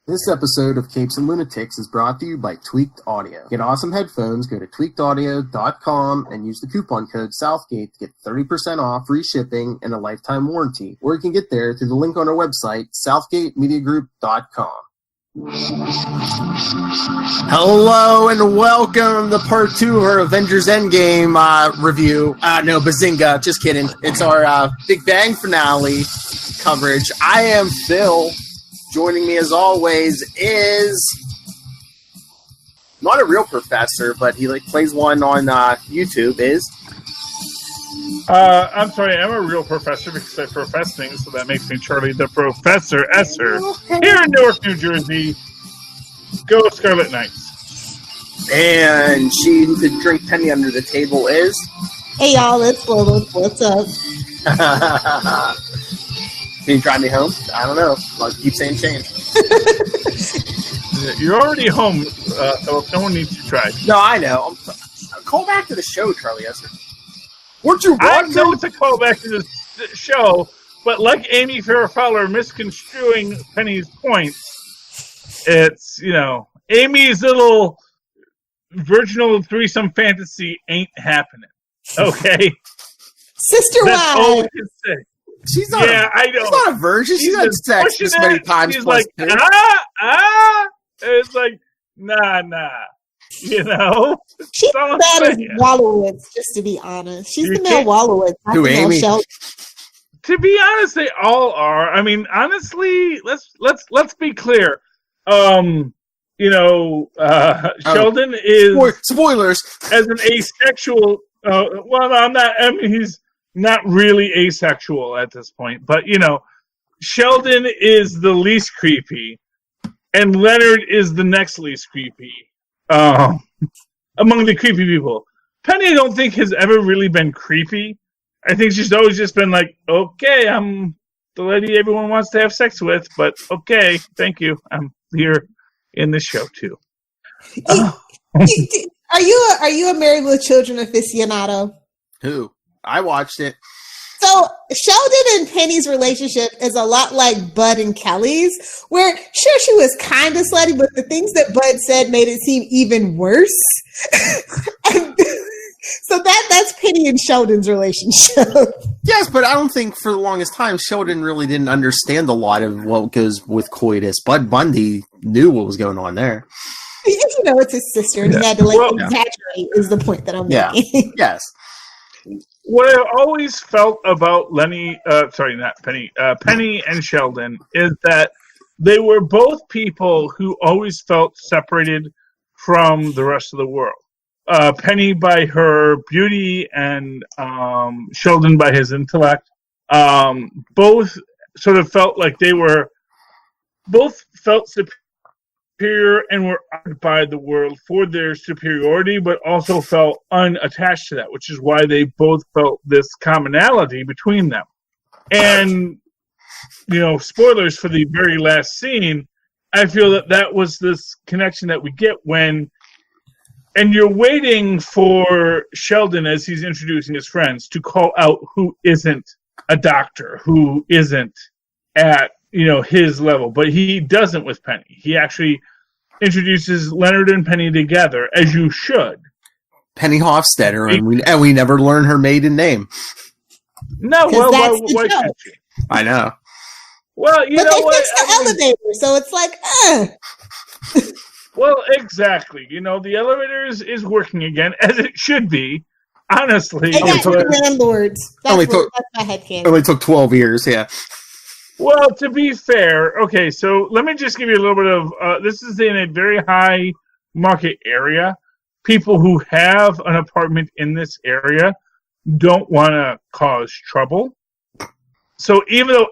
This episode of Capes and Lunatics is brought to you by Tweaked Audio. Get awesome headphones, go to tweakedaudio.com and use the coupon code Southgate to get 30% off, free shipping, and a lifetime warranty. Or you can get there through the link on our website, southgatemediagroup.com. Hello and welcome to part 2 of our Avengers Endgame review. No, Bazinga, just kidding. It's our Big Bang finale coverage. I am Phil. Joining me as always is not a real professor, but he plays one on YouTube. I'm sorry, I'm a real professor because I profess things, so that makes me Charlie the Professor Esser. Here in Newark, New Jersey, go Scarlet Knights. And she who could drink penny under the table is... Hey y'all, it's Lola. What's up? Can you drive me home? I don't know. I'll keep saying change. You're already home, so no one needs to try. No, I know. Call back to the show, Charlie Esser. Weren't you I know it's a callback to the show, but like Amy Farrah Fowler misconstruing Penny's points, it's, Amy's little virginal threesome fantasy ain't happening. Okay? Sister That's all we can say. She's not I know. She's not a virgin. She's had sex this many times. She's like, it's like, nah. She's bad as Wallowitz, just to be honest. She's the male Wallowitz. Who, Amy? To be honest, they all are. I mean, honestly, let's be clear. Sheldon is spoilers as an asexual. I'm not. I mean, he's not really asexual at this point, but Sheldon is the least creepy, and Leonard is the next least creepy. Among the creepy people. Penny, I don't think has ever really been creepy. I think she's always just been like, okay, I'm the lady everyone wants to have sex with, but okay, thank you. I'm here in the show too. Are you a Married with Children aficionado? Who? I watched it. So Sheldon and Penny's relationship is a lot like Bud and Kelly's, where sure she was kind of slutty, but the things that Bud said made it seem even worse. So that's Penny and Sheldon's relationship. Yes, but I don't think for the longest time Sheldon really didn't understand a lot of what goes with coitus. Bud Bundy knew what was going on there. It's his sister, and he had to exaggerate. Is the point that I'm making? Yes. What I always felt about Penny and Sheldon is that they were both people who always felt separated from the rest of the world. Penny by her beauty and Sheldon by his intellect. Both sort of felt like both felt superior and were honored by the world for their superiority, but also felt unattached to that, which is why they both felt this commonality between them. And, spoilers for the very last scene, I feel that was this connection that we get and you're waiting for Sheldon as he's introducing his friends to call out who isn't a doctor, who isn't at his level, but he doesn't with Penny. He actually introduces Leonard and Penny together, as you should. Penny Hofstetter, and we never learn her maiden name. No, why can't you? I know. Well, but they fixed the elevator, so it's like, Well, exactly. The elevator is working again, as it should be. Honestly, they got landlords. That's my headcanon. Only took 12 years. Yeah. Well, to be fair, okay, so let me just give you a little bit of, this is in a very high market area. People who have an apartment in this area don't want to cause trouble. So even though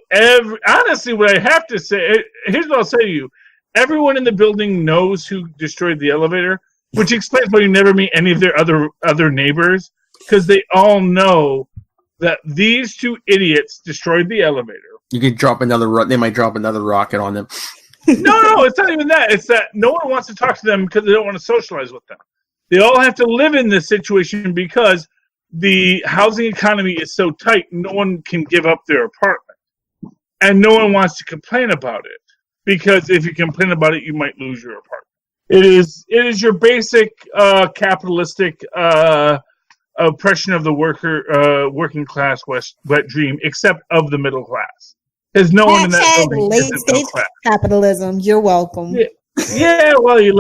honestly, what I have to say, here's what I'll say to you. Everyone in the building knows who destroyed the elevator, which explains why you never meet any of their other neighbors, because they all know that these two idiots destroyed the elevator. You could drop they might drop another rocket on them. No, it's not even that. It's that no one wants to talk to them because they don't want to socialize with them. They all have to live in this situation because the housing economy is so tight, no one can give up their apartment. And no one wants to complain about it. because if you complain about it, you might lose your apartment. It is your basic capitalistic oppression of the working class wet dream, except of the middle class. There's no one in that building late stage capitalism. You're welcome. Yeah, well, it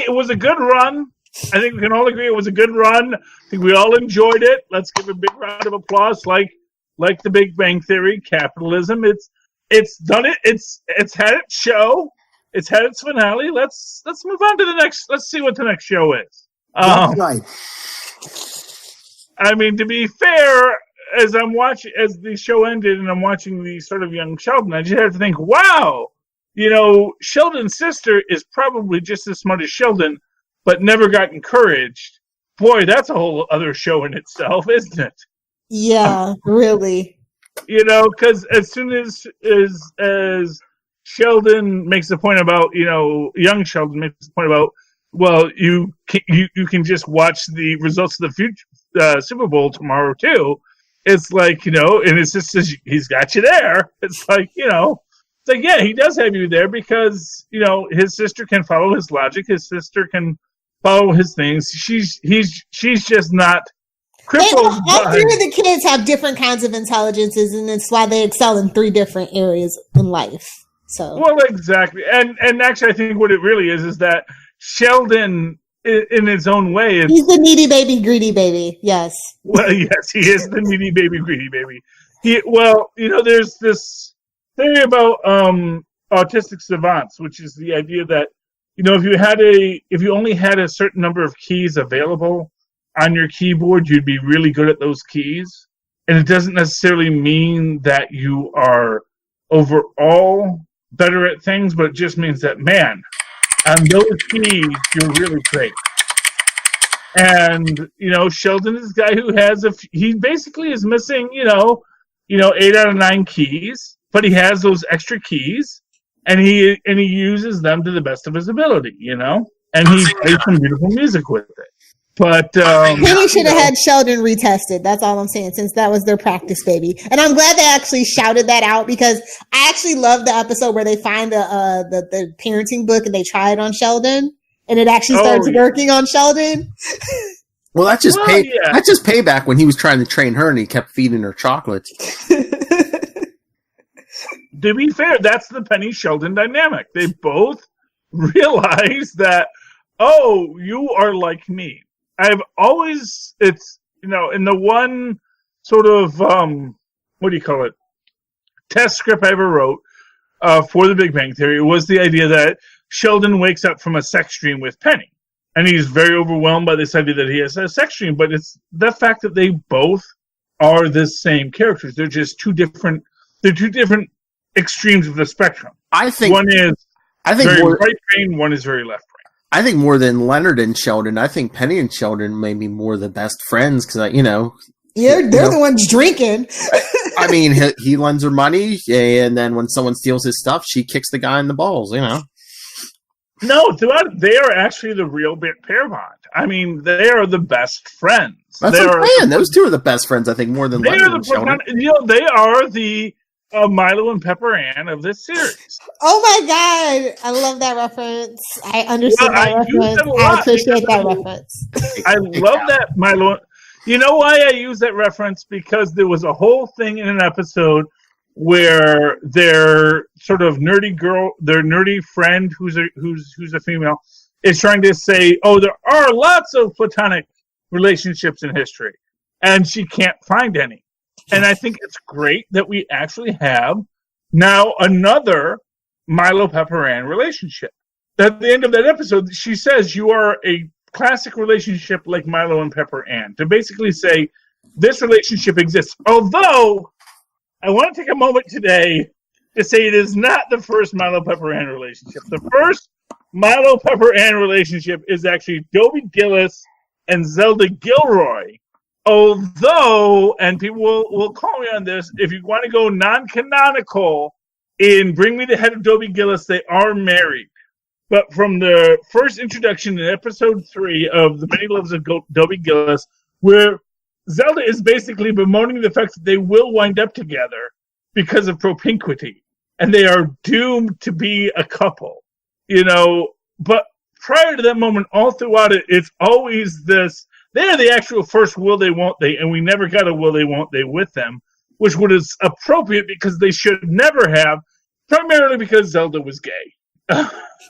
was a good run. I think we can all agree it was a good run. I think we all enjoyed it. Let's give a big round of applause, like the Big Bang Theory. Capitalism. It's done it. It's had its show. It's had its finale. Let's move on to the next. Let's see what the next show is. Right. I mean, to be fair, as the show ended and I'm watching the sort of young Sheldon, I just have to think, wow, Sheldon's sister is probably just as smart as Sheldon, but never got encouraged. Boy, that's a whole other show in itself, isn't it? Yeah, really. Because as soon as Sheldon makes the point about, young Sheldon makes the point about, well, you can just watch the results of the future Super Bowl tomorrow too. It's like, and it's just he's got you there. It's like, it's like, yeah, he does have you there because, his sister can follow his logic. His sister can follow his things. She's just not crippled. All three of the kids have different kinds of intelligences, and that's why they excel in three different areas in life. So, well, exactly. And actually, I think what it really is that Sheldon, in his own way, he's the needy baby, greedy baby. Yes. Well, yes, he is the needy baby, greedy baby. There's this theory about autistic savants, which is the idea that if you only had a certain number of keys available on your keyboard, you'd be really good at those keys. And it doesn't necessarily mean that you are overall better at things, but it just means that, man, on those keys, you're really great. And, Sheldon is a guy who he basically is missing, 8 out of 9 keys, but he has those extra keys, and he uses them to the best of his ability, and he plays some beautiful music with it. But Penny should have had Sheldon retested. That's all I'm saying, since that was their practice baby. And I'm glad they actually shouted that out, because I actually love the episode where they find the parenting book and they try it on Sheldon, and it actually starts working on Sheldon. Well, that's just payback when he was trying to train her and he kept feeding her chocolates. To be fair, that's the Penny Sheldon dynamic. They both realize that, you are like me. I've always, in the one sort of, test script I ever wrote for the Big Bang Theory was the idea that Sheldon wakes up from a sex dream with Penny. And he's very overwhelmed by this idea that he has a sex dream, but it's the fact that they both are the same characters. They're just two different extremes of the spectrum. I think one is very right brain, one is very left brain. I think more than Leonard and Sheldon, I think Penny and Sheldon may be more the best friends because, they're the ones drinking. I mean, he lends her money, and then when someone steals his stuff, she kicks the guy in the balls, No, they are actually the real pair bond. I mean, they are the best friends. That's what I'm saying. Those two are the best friends, I think, more than Leonard and Sheldon. They are the Milo and Pepper Ann of this series. Oh my god, I love that reference. I understand that reference. I appreciate that reference. I love that Milo. You know why I use that reference? Because there was a whole thing in an episode where their sort of their nerdy friend who's a female, is trying to say, there are lots of platonic relationships in history, and she can't find any. And I think it's great that we actually have now another Milo Pepper Ann relationship. At the end of that episode, she says you are a classic relationship like Milo and Pepper Ann, to basically say this relationship exists. Although I want to take a moment today to say it is not the first Milo Pepper Ann relationship. The first Milo Pepper Ann relationship is actually Dobie Gillis and Zelda Gilroy. Although, and people will call me on this, if you want to go non-canonical in Bring Me the Head of Dobie Gillis, they are married. But from the first introduction in episode 3 of The Many Loves of Dobie Gillis, where Zelda is basically bemoaning the fact that they will wind up together because of propinquity. and they are doomed to be a couple, you know. But prior to that moment, all throughout it, it's always this, they're the actual first will they, won't they, and we never got a will they, won't they with them, which was appropriate because they should never have, primarily because Zelda was gay.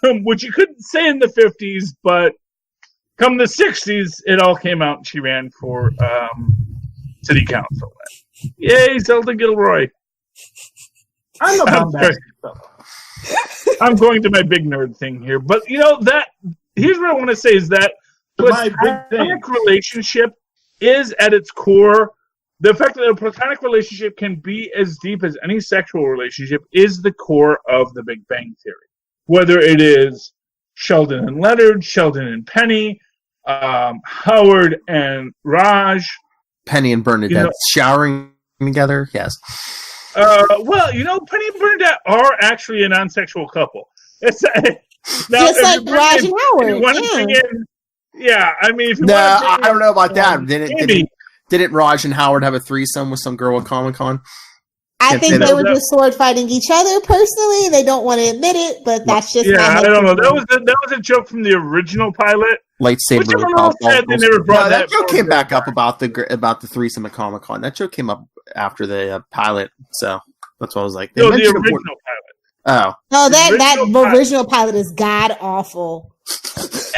Which you couldn't say in the 50s, but come the 60s, it all came out and she ran for city council. Yay, Zelda Gilroy. I'm a bombastic fellow. I'm going to my big nerd thing here. But, you know, that here's what I want to say is that platonic relationship is at its core. The fact that a platonic relationship can be as deep as any sexual relationship is the core of the Big Bang Theory. Whether it is Sheldon and Leonard, Sheldon and Penny, Howard and Raj. Penny and Bernadette showering together, yes. Well, you know, Penny and Bernadette are actually a non-sexual couple. It's now, just like Raj and Howard. Yeah, I mean, if you I don't know about that. Didn't Raj and Howard have a threesome with some girl at Comic-Con? I think they were just sword fighting each other personally. They don't want to admit it, but that's just I don't know. That was a joke from the original pilot. Lightsaber. That joke came back up about the threesome at Comic-Con. That joke came up after the pilot, so that's what I was like. No, the original pilot. No, that original pilot is god awful.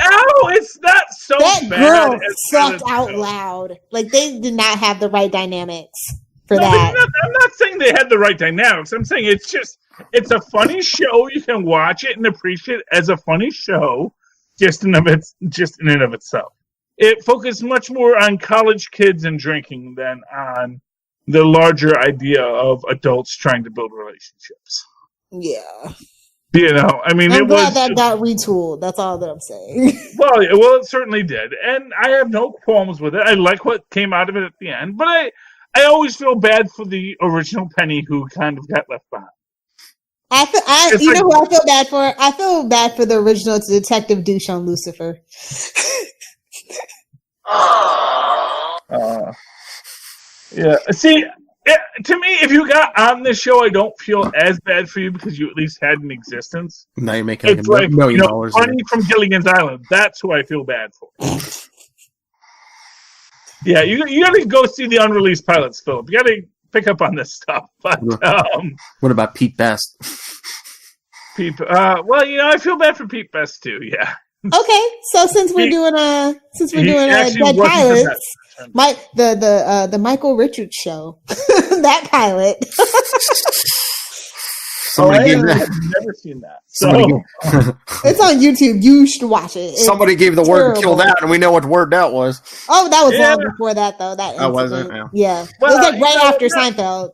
Oh, it's not so that bad. Girl sucked out loud. Like they did not have the right dynamics for that. I'm not saying they had the right dynamics. I'm saying it's a funny show. You can watch it and appreciate it as a funny show, just in and of itself. It focused much more on college kids and drinking than on the larger idea of adults trying to build relationships. Yeah. You know, I mean, I'm glad that got retooled. That's all that I'm saying. Well, it certainly did. And I have no qualms with it. I like what came out of it at the end. But I always feel bad for the original Penny who kind of got left behind. You know who I feel bad for? I feel bad for the original Detective Douche on Lucifer. Yeah. See, to me, if you got on this show, I don't feel as bad for you because you at least had an existence. Now you're making $1 million. Funny from Gilligan's Island. That's who I feel bad for. Yeah, you got to go see the unreleased pilots, Philip. You got to pick up on this stuff. But what about Pete Best? Well, you know, I feel bad for Pete Best too. Yeah. Okay, so since we're doing Dead Pilots, the Michael Richards show, that pilot. I've never seen that. It's on YouTube. You should watch it. Somebody gave the word to kill that, and we know what word that was. Oh, that was long before that, though. Was it? Yeah. Well, it was like right after Seinfeld.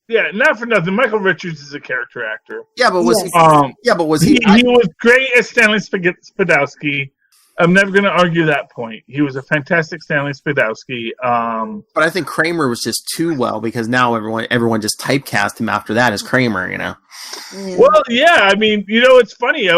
Yeah, not for nothing. Michael Richards is a character actor. Yeah, but was he? He was great as Stanley Spadowski. I'm never going to argue that point. He was a fantastic Stanley Spadowski. But I think Kramer was just too well because now everyone just typecast him after that as Kramer, you know? Well, yeah. I mean, you know, it's funny.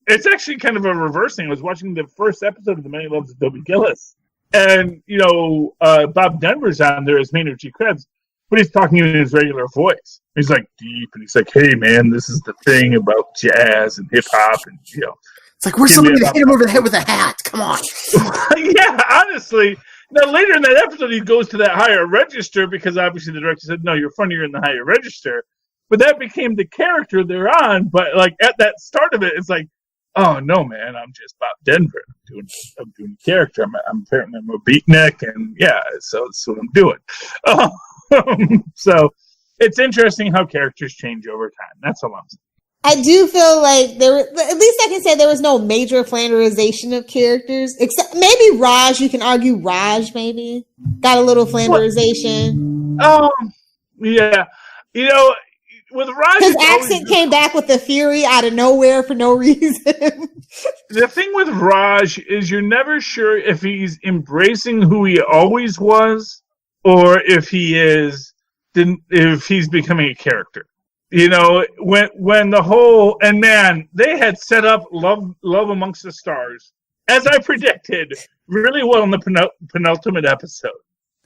It's actually kind of a reverse thing. I was watching the first episode of The Many Loves of Dobie Gillis. And, you know, Bob Denver's on there as Maynard G. Krebs, but he's talking in his regular voice. He's like deep, and he's like, hey, man, this is the thing about jazz and hip-hop, and, you know. It's like, where's somebody to hit him over the head with a hat? Come on. Yeah, honestly. Now, later in that episode, he goes to that higher register because obviously the director said, no, you're funnier in the higher register. But that became the character they're on. But, like, at that start of it, it's like, oh, no, man, I'm just Bob Denver. I'm doing a character. I'm apparently I'm a beatnik, and, yeah, so that's what I'm doing. So it's interesting how characters change over time. That's all I'm saying. I do feel like at least I can say there was no major flanderization of characters, except maybe Raj. You can argue Raj maybe got a little flanderization. Yeah, you know, with Raj, his accent came back with the fury out of nowhere for no reason. The thing with Raj is you're never sure if he's embracing who he always was or if he's becoming a character. You know, when the whole, and man, they had set up Love Amongst the Stars, as I predicted, really well in the penultimate episode.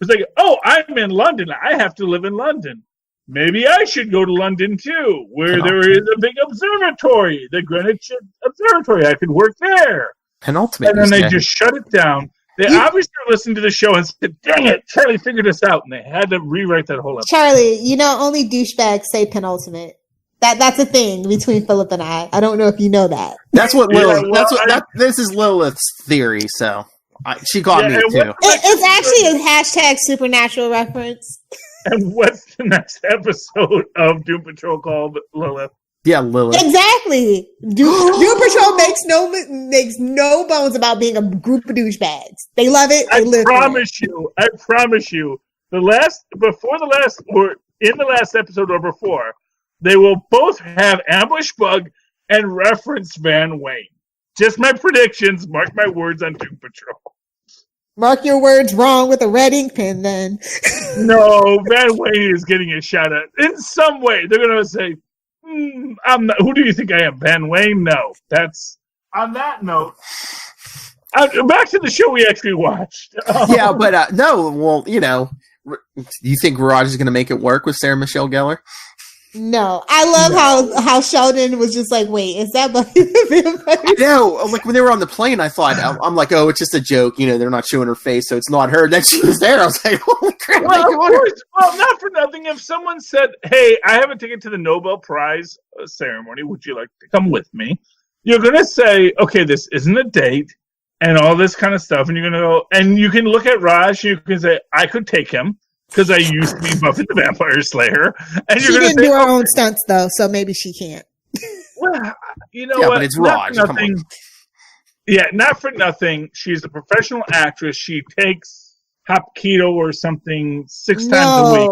It's like, oh, I'm in London. I have to live in London. maybe I should go to London too, where there is a big observatory, the Greenwich Observatory. I could work there. Penultimate. And then they just shut it down. They obviously listened to the show and said, dang it, Charlie figured us out. And they had to rewrite that whole episode. Charlie, only douchebags say penultimate. That's a thing between Philip and I. I don't know if you know that. That's what this is Lilith's theory, so she got me too. It's actually a hashtag supernatural reference. And what's the next episode of Doom Patrol called, Lilith? Yeah, Lilith. Exactly. Doom Patrol makes no bones about being a group of douchebags. They love it. I promise you. In the last episode or before, they will both have Ambush Bug and reference Van Wayne. Just my predictions. Mark my words on Doom Patrol. Mark your words wrong with a red ink pen, then. No, Van Wayne is getting a shot at. In some way, they're going to say, I'm not, who do you think I am, Van Wayne? No. That's... On that note... back to the show we actually watched. Yeah, but no, well, you think Raj is going to make it work with Sarah Michelle Gellar? No, I love how Sheldon was just like, "Wait, is that Buffy the Vampire?" No, like when they were on the plane, I thought I'm like, "Oh, it's just a joke." They're not showing her face, so it's not her. And then she was there. I was like, "Holy crap!" Well, not for nothing. If someone said, "Hey, I have a ticket to the Nobel Prize ceremony. Would you like to come with me?" You're gonna say, "Okay, this isn't a date," and all this kind of stuff, and you're gonna go, and you can look at Raj. You can say, "I could take him." Because I used to be Buffy the Vampire Slayer. And she didn't do her own stunts, though, so maybe she can't. Well, you know what? But it's Raj. Come on. Yeah, not for nothing. She's a professional actress. She takes Hapkido or something 6 times a week.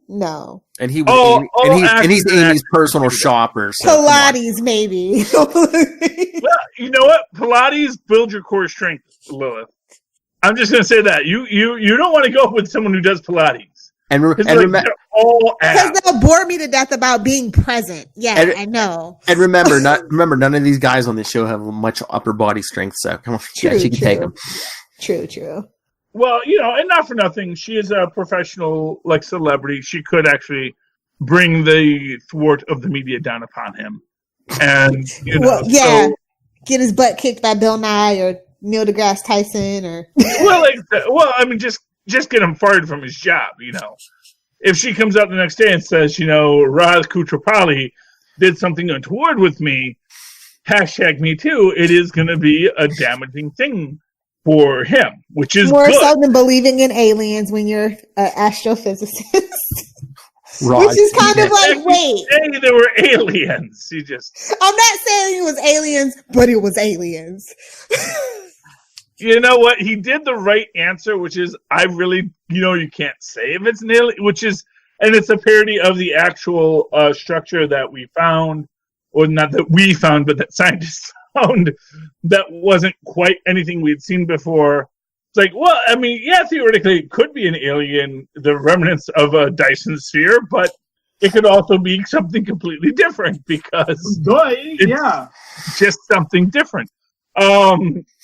No. And he's Amy's personal shopper. So Pilates, maybe. Well, you know what? Pilates builds your core strength, Lilith. I'm just going to say that. You don't want to go with someone who does Pilates. And they're all abs. Because they'll bore me to death about being present. Yeah, I know. And remember, none of these guys on this show have much upper body strength, so come on. She can take them. True. Well, and not for nothing, she is a professional, celebrity. She could actually bring the thwart of the media down upon him. And, get his butt kicked by Bill Nye or Neil deGrasse Tyson or just get him fired from his job. If she comes out the next day and says, Raj Kutrapali did something untoward with me, #me too, it is going to be a damaging thing for him, which is more good. so than believing in aliens when you're an astrophysicist. Raj. Which is kind of like, wait. Saying there were aliens. I'm not saying it was aliens, but it was aliens. You know what? He did the right answer, which is, I really, you can't say if it's an alien, and it's a parody of the actual structure that we found, or not that we found, but that scientists found that wasn't quite anything we'd seen before. It's like, well, I mean, yeah, theoretically it could be an alien, the remnants of a Dyson sphere, but it could also be something completely different because it's just something different.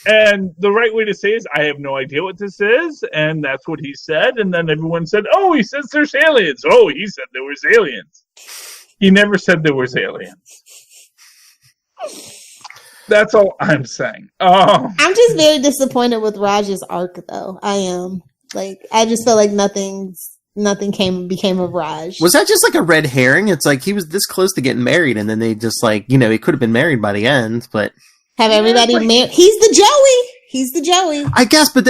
And the right way to say is, I have no idea what this is, and that's what he said, and then everyone said, oh, he says there's aliens. Oh, he said there was aliens. He never said there was aliens. That's all I'm saying. I'm just very disappointed with Raj's arc, though. I am. I just feel like nothing became of Raj. Was that just like a red herring? It's like he was this close to getting married, and then they just he could have been married by the end, but have everybody married? He's the Joey. I guess, but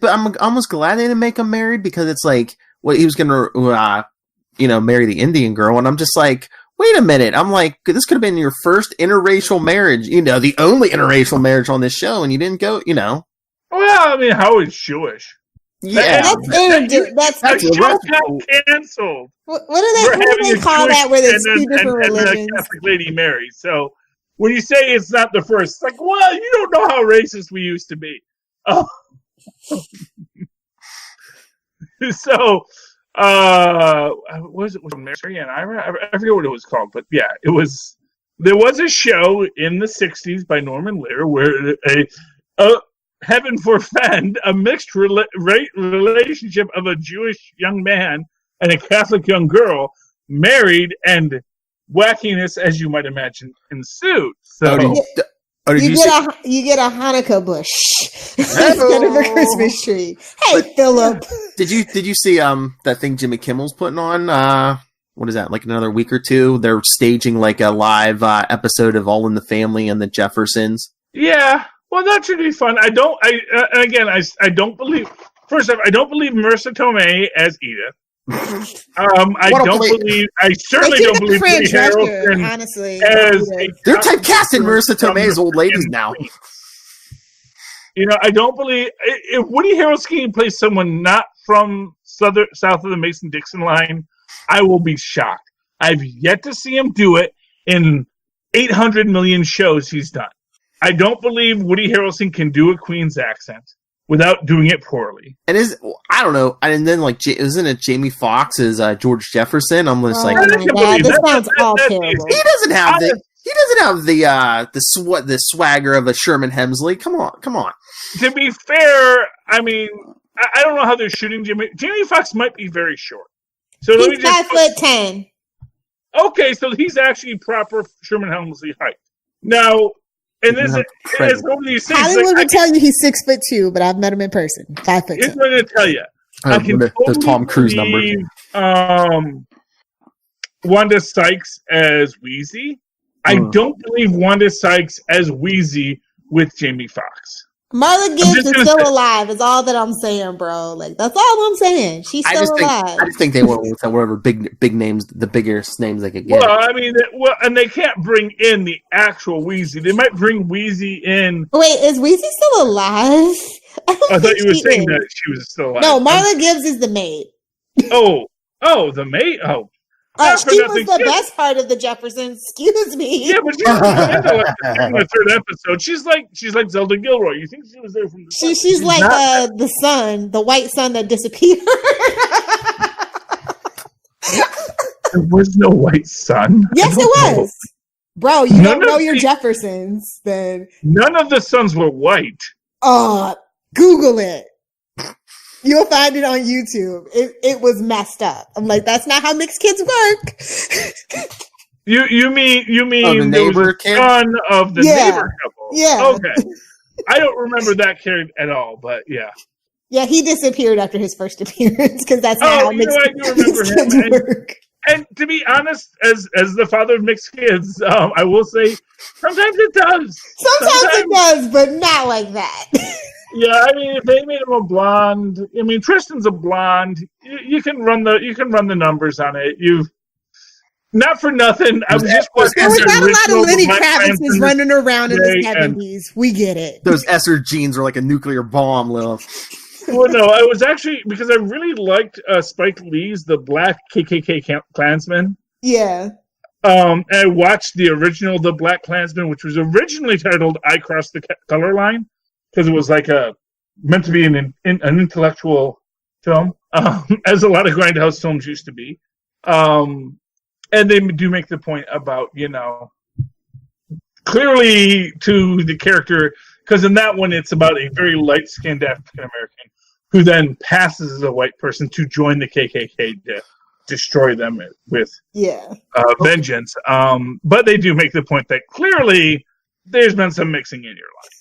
I'm almost glad they didn't make him married because it's like, he was gonna, marry the Indian girl, and I'm just like, wait a minute. I'm like, this could have been your first interracial marriage, the only interracial marriage on this show, and you didn't go, Well, I mean, Howard's Jewish. Yeah, that's show got canceled. What do they call that? Where there's two different religions? And the Catholic lady Mary. So when you say it's not the first, it's like, well, you don't know how racist we used to be. Oh. So, was it Mary and Ira? I forget what it was called, but yeah, it was. There was a show in the '60s by Norman Lear where a heaven forfend, a mixed relationship of a Jewish young man and a Catholic young girl married, and wackiness, as you might imagine, ensued. So you get a Hanukkah bush instead of a Christmas tree. Hey, Philip. Did you see that thing Jimmy Kimmel's putting on? What is that? Like another week or two? They're staging like a live episode of All in the Family and the Jeffersons. Yeah, well, that should be fun. I don't believe. First off, I don't believe Marissa Tomei as Edith. I certainly don't believe Woody Harrelson. Honestly, they're typecasting Marissa Tomei as old ladies now. I don't believe if Woody Harrelson plays someone not from south of the Mason-Dixon line, I will be shocked. I've yet to see him do it in 800 million shows he's done. I don't believe Woody Harrelson can do a Queen's accent without doing it poorly. And I don't know. And then isn't it Jamie Foxx as George Jefferson? I'm just this sounds all terrible. He doesn't have the swagger of a Sherman Hemsley. Come on. To be fair, I mean, I don't know how they're shooting Jamie. Jamie Foxx might be very short. So he's 5'10". Okay, so he's actually proper Sherman Hemsley height. Now, and this is one of these things. Hollywood would tell you he's 6'2", but I've met him in person. 5'10". Here's what I'm going to tell you. I can the Tom Cruise number. Wanda Sykes as Wheezy. I don't believe Wanda Sykes as Wheezy with Jamie Foxx. Marla Gibbs is still alive. Is all that I'm saying, bro. Like that's all I'm saying. She's still alive. I just think they went with whatever big names, the biggest names they could get. Well, I mean, and they can't bring in the actual Wheezy. They might bring Wheezy in. Wait, is Wheezy still alive? I thought you were saying that she was still alive. No, Marla Gibbs is the maid. Oh, the maid. Oh. She was the best part of the Jeffersons. Excuse me. Yeah, but she's in the third episode. She's like Zelda Gilroy. You think she was there from the She's like the son, the white son that disappeared. There was no white son. Yes, it was. Bro, you don't know your Jeffersons, then. None of the sons were white. Google it. You'll find it on YouTube. It was messed up. I'm like, that's not how mixed kids work. You mean the neighbor kid? Son of the neighbor couple? Yeah. Okay. I don't remember that character at all, but yeah. Yeah, he disappeared after his first appearance because that's not how mixed kids work. And to be honest, as the father of mixed kids, I will say sometimes it does. Sometimes it does, but not like that. Yeah, I mean, if they made him a blonde, I mean, Tristan's a blonde. You can run the numbers on it. Not for nothing. I was just there was not a lot of Lenny Kravitz's running around in the 70s. We get it. Those Esser jeans are like a nuclear bomb, Lil. Well, no, I was actually because I really liked Spike Lee's The Black KKK Klansman. Yeah. And I watched the original The Black Klansman, which was originally titled I Crossed the Color Line. Because it was like meant to be an intellectual film, as a lot of grindhouse films used to be. And they do make the point about, clearly to the character, because in that one it's about a very light-skinned African-American who then passes as a white person to join the KKK to destroy them with vengeance. But they do make the point that clearly there's been some mixing in your life.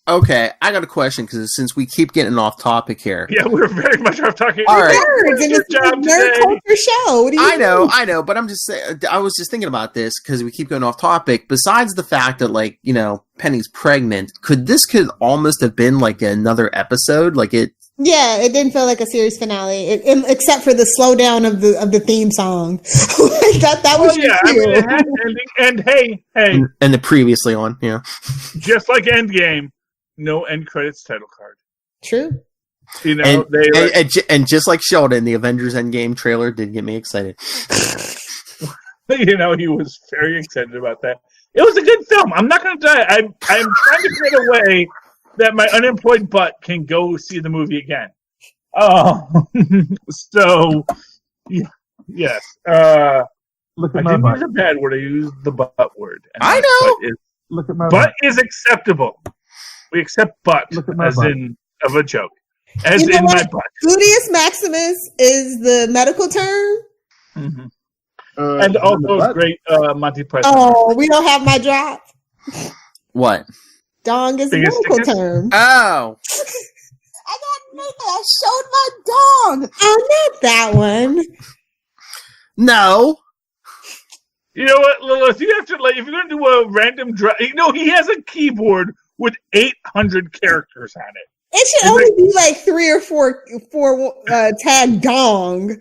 Okay, I got a question because since we keep getting off topic here. Yeah, we're very much off topic. All right, it's a nerd culture show. What do you I know, but I'm just saying. I was just thinking about this because we keep going off topic. Besides the fact that, Penny's pregnant, could almost have been like another episode? Like it. Yeah, it didn't feel like a series finale, except for the slowdown of the theme song. that was cute. I mean, it had ending, and hey, and the previously on, yeah, just like Endgame, no end credits title card. True. And just like Sheldon, the Avengers Endgame trailer did get me excited. He was very excited about that. It was a good film. I'm not going to die. I'm trying to create a way that my unemployed butt can go see the movie again. So, yes. Look at I didn't use a bad word. I used the butt word. I know. Look at my butt is acceptable. We accept butt as in of a joke. As in my butt. Gluteus maximus is the medical term. Mm-hmm. And also a great Monty Python. Oh, we don't have my drop. What? Dong is a medical term. Oh. I got naked. I showed my dong. Oh, not that one. No. You know what, Lilith? You have to if you're going to do a random drop. He has a keyboard with 800 characters on it. It should only be like 3 or 4 tag dong.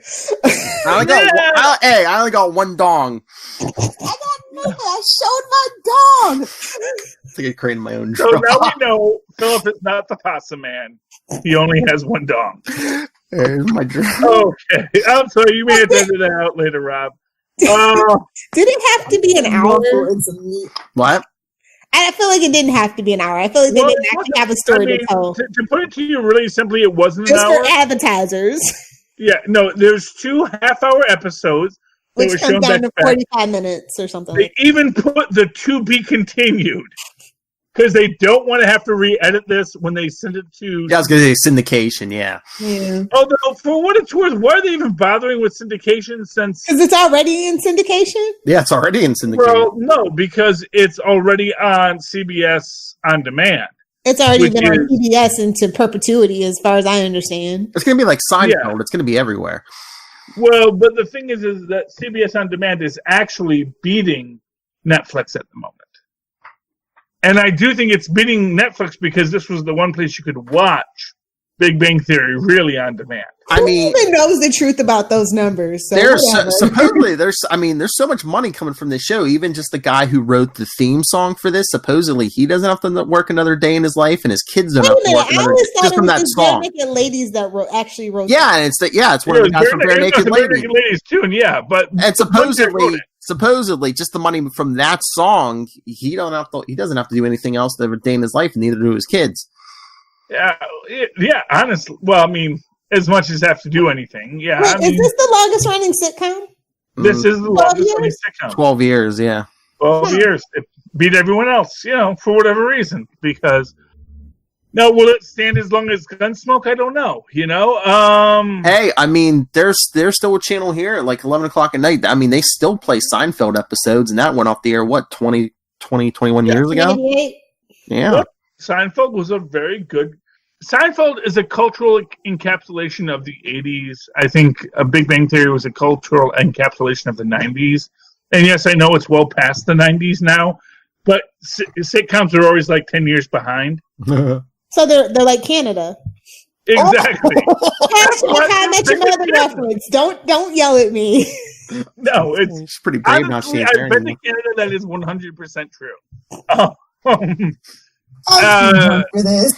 I only got one dong. I got naked. I showed my dong. I think I created my own drop. So now we know Philip is not the pasta man. He only has one dong. There's my drop. Okay. I'm sorry. You may have to edit that out later, Rob. Did it have to be an hour? What? I feel like it didn't have to be an hour. I feel like they didn't actually have a story to tell. To put it to you really simply, it wasn't an hour. Just for advertisers. Yeah, no, there's 2 half-hour episodes. Which comes down to 45 minutes or something. They even put the to be continued. Because they don't want to have to re-edit this when they send it to... Yeah, I was going to say syndication, yeah. Although, for what it's worth, why are they even bothering with syndication since... Because it's already in syndication? Yeah, it's already in syndication. Well, no, because it's already on CBS On Demand. It's already been on PBS into perpetuity, as far as I understand. It's going to be like Seinfeld. Yeah. It's going to be everywhere. Well, but the thing is that CBS On Demand is actually beating Netflix at the moment. And I do think it's beating Netflix because this was the one place you could watch Big Bang Theory really on demand. I mean, who even knows the truth about those numbers? So supposedly there's so much money coming from this show. Even just the guy who wrote the theme song for this, supposedly he doesn't have to work another day in his life, and his kids don't have to work another day just from that song. Bare Naked Ladies that actually wrote. Yeah, and it's one of the guys from Bare Naked Ladies too, and supposedly just the money from that song, he doesn't have to do anything else every day in his life, and neither do his kids. Yeah, honestly. Well, I mean, as much as have to do anything. Yeah. Wait, is this the longest running sitcom? This is the longest running sitcom. 12 years, yeah. 12 years. It beat everyone else, for whatever reason. Because now, will it stand as long as Gunsmoke? I don't know. Hey, I mean, there's still a channel here at like 11 o'clock at night. I mean, they still play Seinfeld episodes, and that went off the air 21 years ago. Yeah. Look, Seinfeld was a very good. Seinfeld is a cultural encapsulation of the 80s. I think a Big Bang Theory was a cultural encapsulation of the 90s. And yes, I know it's well past the 90s now, but sitcoms are always like 10 years behind. So they're like Canada. Exactly. I met your mother reference. Don't yell at me. No, it's pretty brave now. I've been to Canada. That is 100% true. For this.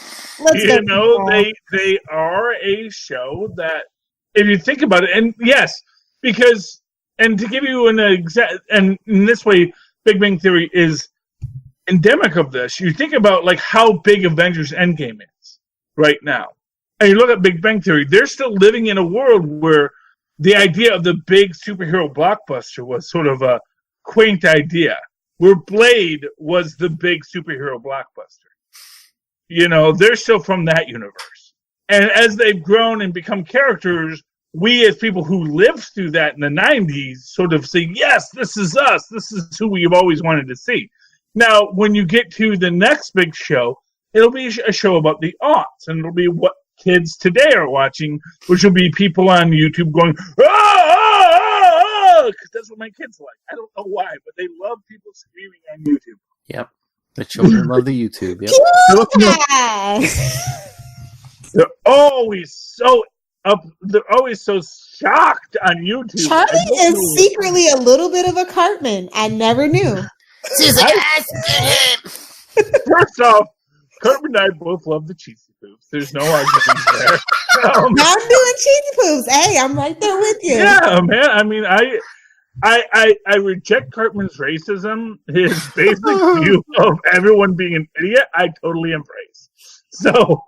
They are a show that, if you think about it, and yes, because, and to give you an exact, and in this way, Big Bang Theory is endemic of this. You think about like how big Avengers Endgame is right now, and you look at Big Bang Theory, they're still living in a world where the idea of the big superhero blockbuster was sort of a quaint idea, where Blade was the big superhero blockbuster. They're still from that universe. And as they've grown and become characters, we as people who lived through that in the 90s sort of say, yes, this is us. This is who we've always wanted to see. Now, when you get to the next big show, it'll be a show about the aughts, and it'll be what kids today are watching, which will be people on YouTube going, ah, because that's what my kids like. I don't know why, but they love people screaming on YouTube. Yep. The children love the YouTube. Yep. They're always so shocked on YouTube. Charlie is secretly a little bit of a Cartman. I never knew. First off, Cartman and I both love the cheesy poofs. There's no argument there. I'm doing cheesy poofs. Hey, I'm right there with you. Yeah, man. I mean, I reject Cartman's racism. His basic view of everyone being an idiot, I totally embrace. So,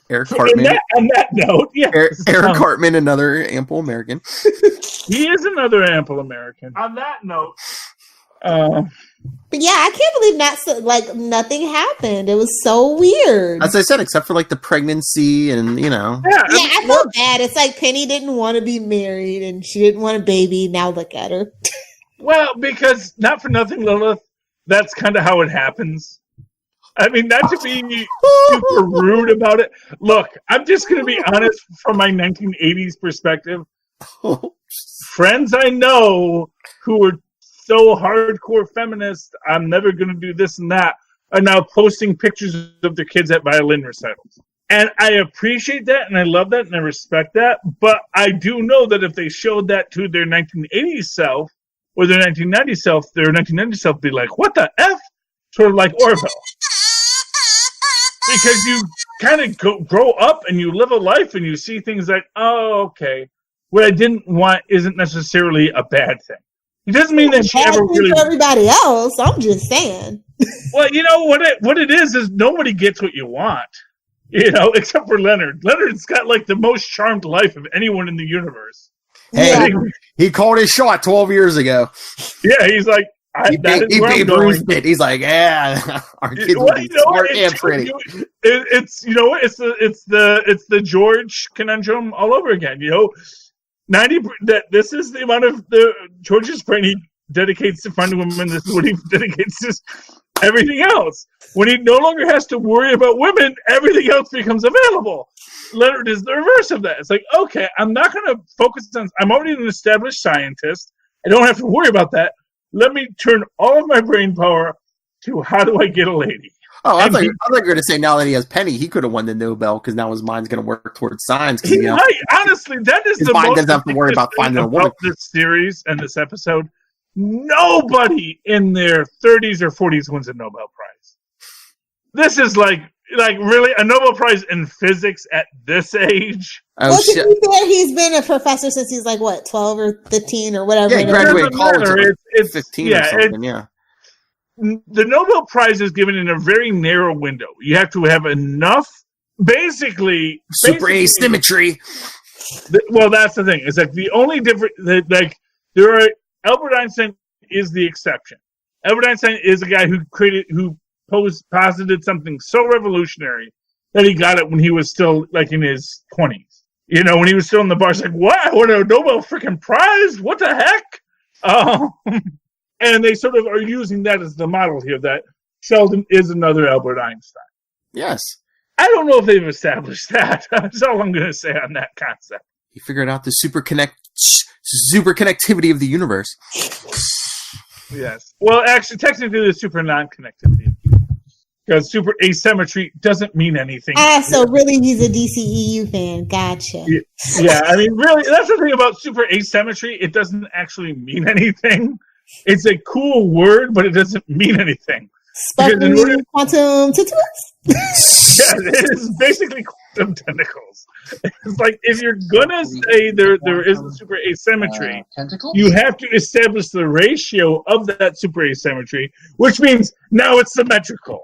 Eric Cartman. On that note, yes. Eric Cartman, another ample American. He is another ample American. On that note, But yeah, I can't believe nothing happened. It was so weird. As I said, except for like the pregnancy and Yeah, I felt bad. It's like Penny didn't want to be married and she didn't want a baby. Now look at her. Well, because not for nothing, Lilith, that's kind of how it happens. I mean, not to be super rude about it. Look, I'm just going to be honest from my 1980s perspective. Friends I know who were so hardcore feminist, I'm never going to do this and that, are now posting pictures of their kids at violin recitals. And I appreciate that, and I love that, and I respect that. But I do know that if they showed that to their 1980s self or their 1990s self would be like, what the F? Sort of like Orville. Because you kind of grow up and you live a life and you see things like, oh, okay, what I didn't want isn't necessarily a bad thing. It doesn't mean that she ever really. For everybody else, I'm just saying. Well, you know what it is nobody gets what you want, except for Leonard. Leonard's got like the most charmed life of anyone in the universe. Hey, he called his shot 12 years ago. Yeah, he's like, he Bruced it. He's like, yeah, our kids will be smart and pretty. It's the George conundrum all over again. 90 that this is the amount of the George's brain he dedicates to finding women. This is what he dedicates to everything else. When he no longer has to worry about women, everything else becomes available. Leonard is the reverse of that. It's like, okay, I'm not going to focus on. I'm already an established scientist. I don't have to worry about that. Let me turn all of my brain power to how do I get a lady. Oh, I thought you were going to say now that he has Penny, he could have won the Nobel because now his mind's going to work towards science. He might. Honestly, that is the most doesn't have to worry about finding a woman. This series and this episode, nobody in their 30s or 40s wins a Nobel Prize. This is like really a Nobel Prize in physics at this age. Well, to be fair, he's been a professor since he's like, what, 12 or 15 or whatever. Yeah, he graduated college at 15 or something, yeah. The Nobel Prize is given in a very narrow window. You have to have enough, basically asymmetry. Well, that's the thing. It's like the only difference. Albert Einstein is the exception. Albert Einstein is a guy who posited something so revolutionary that he got it when he was still like in his 20s. When he was still in the bar, it's like, what? I want a Nobel freaking Prize? What the heck? And they sort of are using that as the model here, that Sheldon is another Albert Einstein. Yes. I don't know if they've established that. That's all I'm going to say on that concept. He figured out the super connectivity of the universe. Yes. Well, actually, technically, the super non-connectivity. Because super asymmetry doesn't mean anything. So really he's a DCEU fan. Gotcha. Yeah, I mean, really, that's the thing about super asymmetry. It doesn't actually mean anything. It's a cool word, but it doesn't mean anything. Quantum tentacles? Yeah, it is basically quantum tentacles. It's like if you're gonna say there is a super asymmetry, you have to establish the ratio of that super asymmetry, which means now it's symmetrical.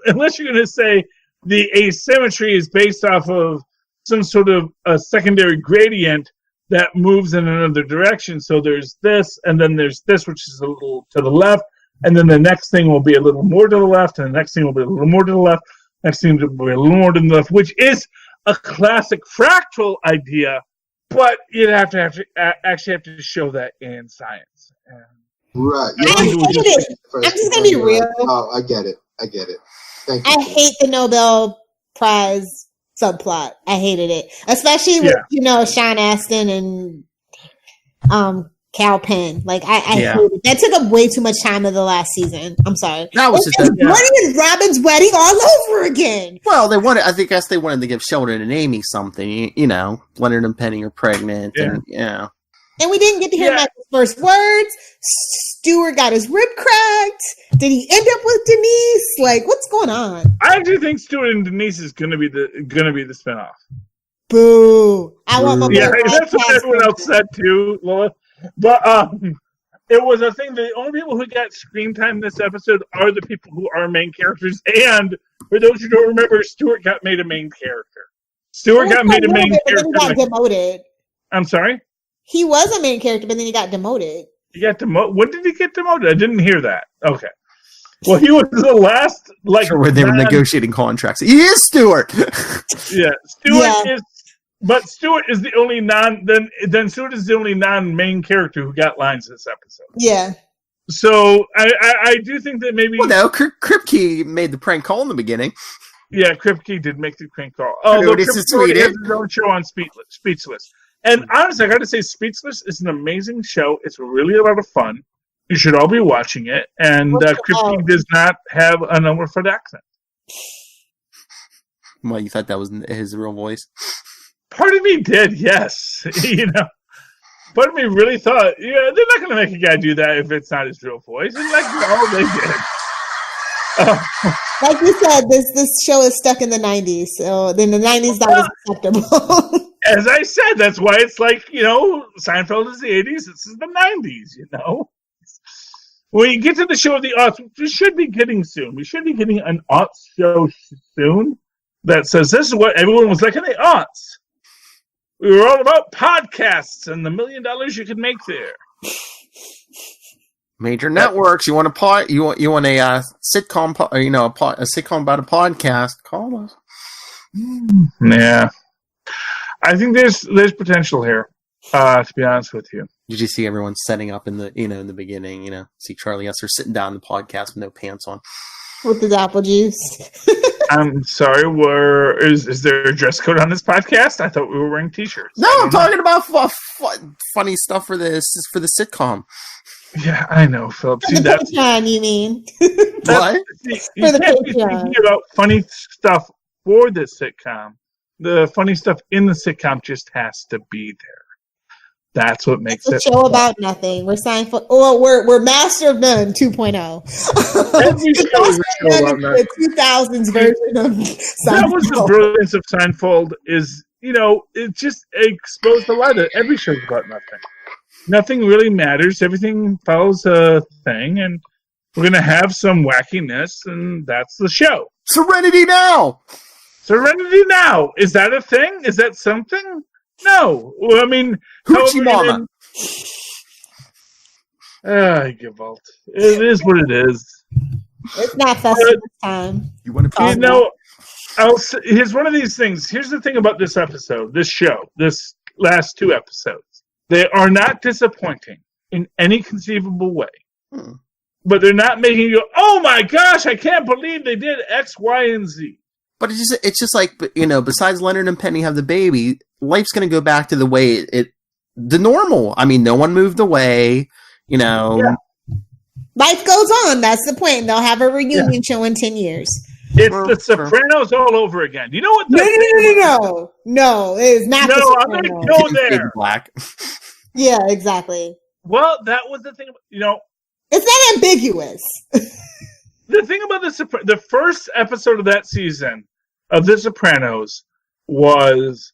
Unless you're gonna say the asymmetry is based off of some sort of a secondary gradient that moves in another direction. So there's this, and then there's this, which is a little to the left, and then the next thing will be a little more to the left, and the next thing will be a little more to the left, next thing will be a little more to the left, which is a classic fractal idea, but you'd actually have to show that in science. Right. I'm just going to be real. Oh, I get it. Thank you. I hate the Nobel Prize subplot. I hated it, especially with Sean Astin and Cal Penn. Like I hated it. That took up way too much time of the last season. I'm sorry. That was just Robin's wedding all over again. Well, they guess they wanted to give Sheldon and Amy something. Leonard and Penny are pregnant, and And we didn't get to hear Michael's first words. Stuart got his rib cracked. Did he end up with Denise? Like, what's going on? I do think Stuart and Denise is gonna be the spinoff. Boo! I want my that's what everyone else said too, Lola. But it was a thing. The only people who got screen time this episode are the people who are main characters. And for those who don't remember, Stuart got made a main character. Stuart got made a main character. He got demoted. I'm sorry? He was a main character, but then he got demoted. He got demoted. When did he get demoted? I didn't hear that. Okay. Well, he was the last, like, sure, when they were negotiating contracts. He is Stewart. Yeah, Stewart is. But Stewart is the only Then Stewart is the only non-main character who got lines this episode. Yeah. So I do think that maybe. Well, no, Kripke made the prank call in the beginning. Yeah, Kripke did make the prank call. Although Kripke has his own show on Speechless. And honestly, I got to say, Speechless is an amazing show. It's really a lot of fun. You should all be watching it. And Kripke does not have an Overford accent. Well, you thought that was his real voice? Part of me did, yes. Part of me really thought, they're not going to make a guy do that if it's not his real voice. And like, no, they did. Like you said, this show is stuck in the 90s. So in the 90s, that was acceptable. As I said, that's why it's like, Seinfeld is the 80s. This is the 90s, When you get to the show of the aughts, which we should be getting soon. We should be getting an aughts show soon that says this is what everyone was like in the aughts. We were all about podcasts and the $1 million you could make there. Major networks. You want a you want a sitcom, a sitcom about a podcast? Call us. Yeah, I think there's potential here. To be honest with you, did you see everyone setting up in the in the beginning? See Charlie Esser sitting down in the podcast with no pants on, with his apple juice. I'm sorry. Is there a dress code on this podcast? I thought we were wearing t-shirts. No, I'm talking about funny stuff for the sitcom. Yeah, I know, Philip. For the Patreon, you mean? What? You can't be thinking about funny stuff for the sitcom. The funny stuff in the sitcom just has to be there. That's what makes it a show about nothing. We're signed for. Oh, we're Master of None 2.0. Every show is a show about nothing. The 2000s version of Seinfeld. That was the brilliance of Seinfeld. Is it just exposed a lot of every show is about nothing. Nothing really matters. Everything follows a thing, and we're gonna have some wackiness, and that's the show. Serenity Now. Serenity Now. Is that a thing? Is that something? No. Well, I mean, Hoochie Mama. Gewalt. It is what it is. It's not festive time. You want to? Here's one of these things. Here's the thing about this episode, this show, this last 2 episodes. They are not disappointing in any conceivable way. But they're not making you go, oh my gosh, I can't believe they did X, Y, and Z. But it's just like, besides Leonard and Penny have the baby, life's going to go back to the way the normal. I mean, no one moved away, Yeah. Life goes on. That's the point. They'll have a reunion show in 10 years. It's the Sopranos all over again. You know what? No, it is not. No, I'm going to go there. Black. Yeah, exactly. Well, that was the thing. It's not ambiguous. The thing about the first episode of that season of The Sopranos was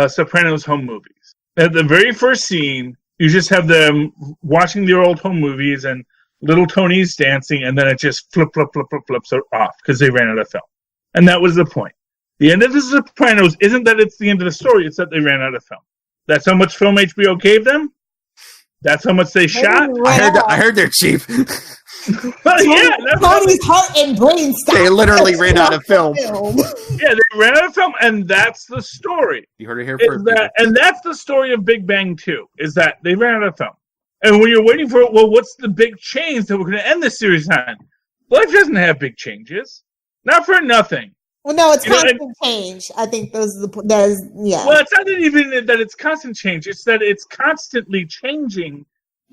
Sopranos home movies. At the very first scene, you just have them watching their old home movies and little Tony's dancing, and then it just flips off because they ran out of film. And that was the point. The end of The Sopranos isn't that it's the end of the story, it's that they ran out of film. That's how much film HBO gave them. That's how much they shot. I heard they're cheap. Yeah, Tony's heart and brain stopped. They literally ran out of film. Yeah, they ran out of film, and that's the story. You heard it here first. And that's the story of Big Bang 2, is that they ran out of film. And when you're waiting for it, well, what's the big change that we're going to end this series on? Life doesn't have big changes. Not for nothing. Well, no, it's constant change. I think yeah. Well, it's not even that it's constant change. It's that it's constantly changing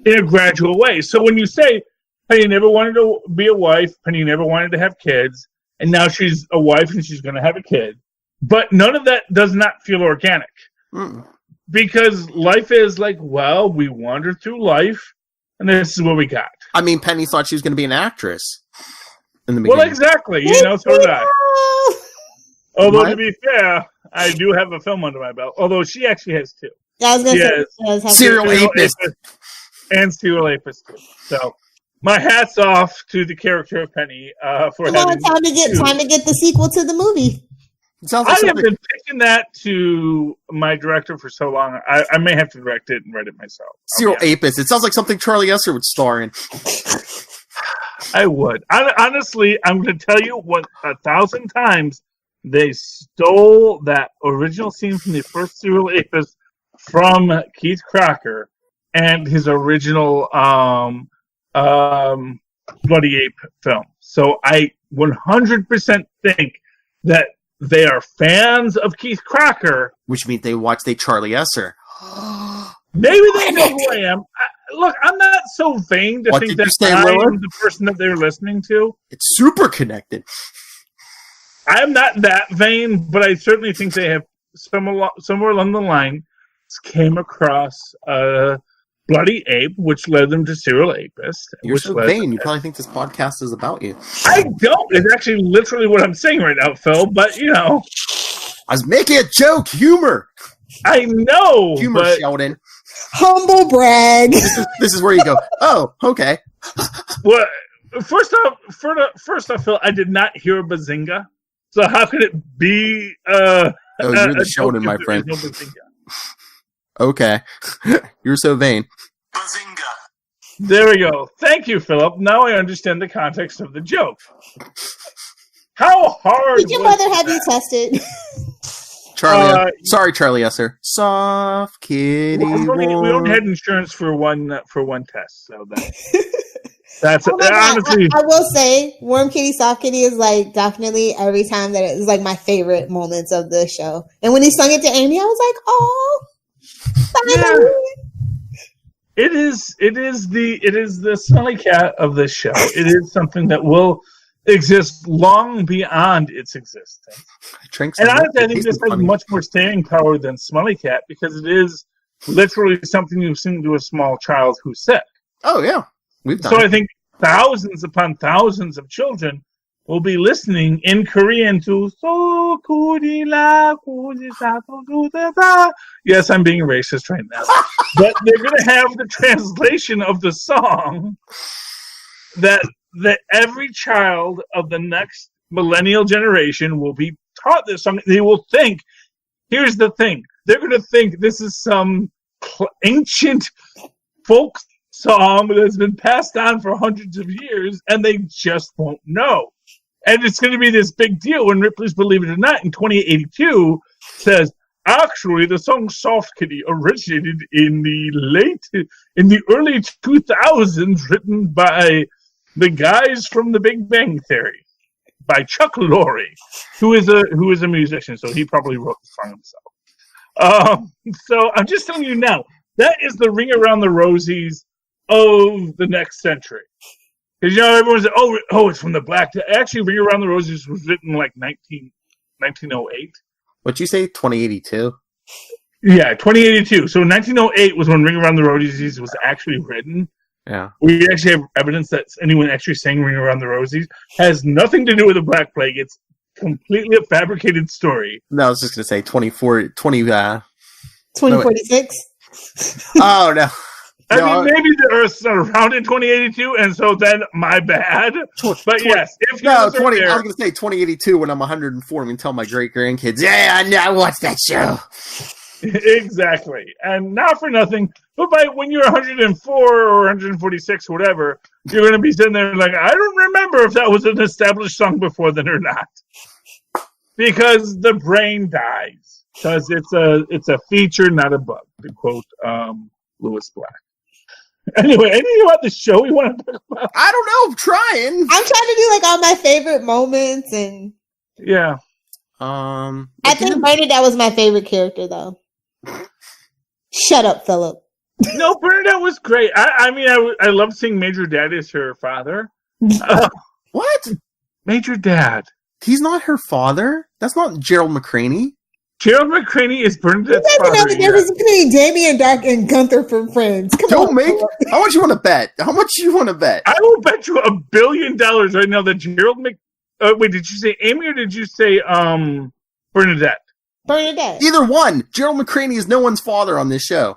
in a gradual way. So when you say, Penny never wanted to be a wife, Penny never wanted to have kids, and now she's a wife and she's going to have a kid. But none of that does not feel organic. Because life is like, well, we wandered through life, and this is what we got. I mean, Penny thought she was going to be an actress in the beginning. Well, exactly. So did I. Although, to be fair, I do have a film under my belt. Although she actually has 2. Yeah, I was going to say. Serial Apist. And Serial Apist, too. So, my hat's off to the character of Penny for having time to get the sequel to the movie. It sounds I like have been pitching that to my director for so long. I may have to direct it and write it myself. Cyril Apis. It sounds like something Charlie Esser would star in. I would. Honestly, I'm going to tell you 1,000 times they stole that original scene from the first Cyril Apis from Keith Crocker and his original Bloody Ape film. So I 100% think that they are fans of Keith Crocker. Which means they watch the Charlie Esser. Maybe they know who I am. Look, I'm not so vain to think that I am the person that they're listening to. It's super connected. I'm not that vain, but I certainly think they have somewhere along the line came across Bloody Ape, which led them to Cyril Apis. You're so vain. You probably think this podcast is about you. I don't. It's actually literally what I'm saying right now, Phil. But, you know. I was making a joke. Humor. I know. Humor, but Sheldon. Humble brag. This is where you go, oh, okay. Well, first off, Phil, I did not hear a bazinga. So how could it be oh, you're the Sheldon, my friend. No bazinga? Okay. You're so vain. Bazinga. There we go. Thank you, Philip. Now I understand the context of the joke. How hard did your mother have you tested? Charlie, sorry, Charlie Esser. Soft kitty. We only had insurance for one test, so that's honestly. I will say, Warm Kitty, Soft Kitty is like definitely every time that it is like my favorite moments of the show. And when he sung it to Amy, I was like, oh. Yeah. It is the smelly cat of this show. It is something that will exist long beyond its existence. And honestly, I think this has much more staying power than Smelly Cat because it is literally something you sing to a small child who's sick. Oh yeah, we've done. So I think thousands upon thousands of children will be listening in Korean to So Kurila. Yes, I'm being racist right now. But they're going to have the translation of the song that every child of the next millennial generation will be taught this song. They will think, here's the thing, they're going to think this is some ancient folk song that has been passed on for hundreds of years, and they just won't know. And it's going to be this big deal when Ripley's Believe It or Not in 2082 says, actually, the song Soft Kitty originated in the early 2000s, written by the guys from The Big Bang Theory, by Chuck Lorre, who is a musician, so he probably wrote the song himself. So I'm just telling you now, that is the Ring Around the Rosies of the next century. Because, you know, everyone said, oh, it's from the Black. Actually, Ring Around the Rosies was written in like 1908. What'd you say, 2082? Yeah, 2082. So 1908 was when Ring Around the Rosies was actually written. Yeah. We actually have evidence that anyone actually sang Ring Around the Rosies. Has nothing to do with the Black Plague. It's completely a fabricated story. No, I was just going to say 2046? Oh, no. I mean, maybe the Earth's not around in 2082, and so then my bad. But yes, if you I was going to say 2082 when I'm 104. I'm going to tell my great grandkids, yeah, I watched that show. Exactly, and not for nothing. But when you're 104 or 146, whatever, you're going to be sitting there like, I don't remember if that was an established song before then or not, because the brain dies because it's a feature, not a bug. To quote Lewis Black. Anyway, anything about the show you want to talk about? I don't know. I'm trying. I'm trying to do like all my favorite moments and. Yeah. I think Bernadette was my favorite character, though. Shut up, Philip. No, Bernadette was great. I mean, I love seeing Major Dad as her father. What? Major Dad. He's not her father. That's not Gerald McCraney. Gerald McCraney is Bernadette's father. You guys know the difference between Damien Dark and Gunther from Friends. How much you want to bet? How much you want to bet? I will bet you $1 billion right now that Gerald wait, did you say Amy or did you say Bernadette? Bernadette. Either one. Gerald McCraney is no one's father on this show.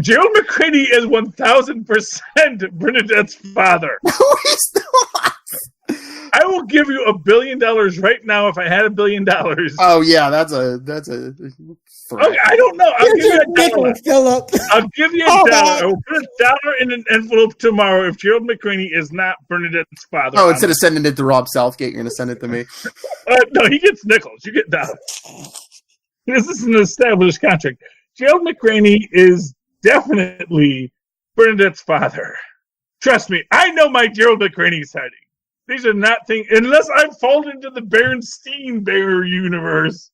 Gerald McCraney is 1,000% Bernadette's father. No, he's not. I will give you $1 billion right now if I had $1 billion. Oh yeah, that's a. Okay, I don't know. I'll give you $1. Philip. I'll give you $1. I will put $1 in an envelope tomorrow if Gerald McCraney is not Bernadette's father. Oh, instead of sending it to Rob Southgate, you're going to send it to me. No, he gets nickels. You get $1. This is an established contract. Gerald McCraney is definitely Bernadette's father. Trust me, I know my Gerald McCraney sighting. These are not things, unless I've fallen into the Bernstein Bear universe.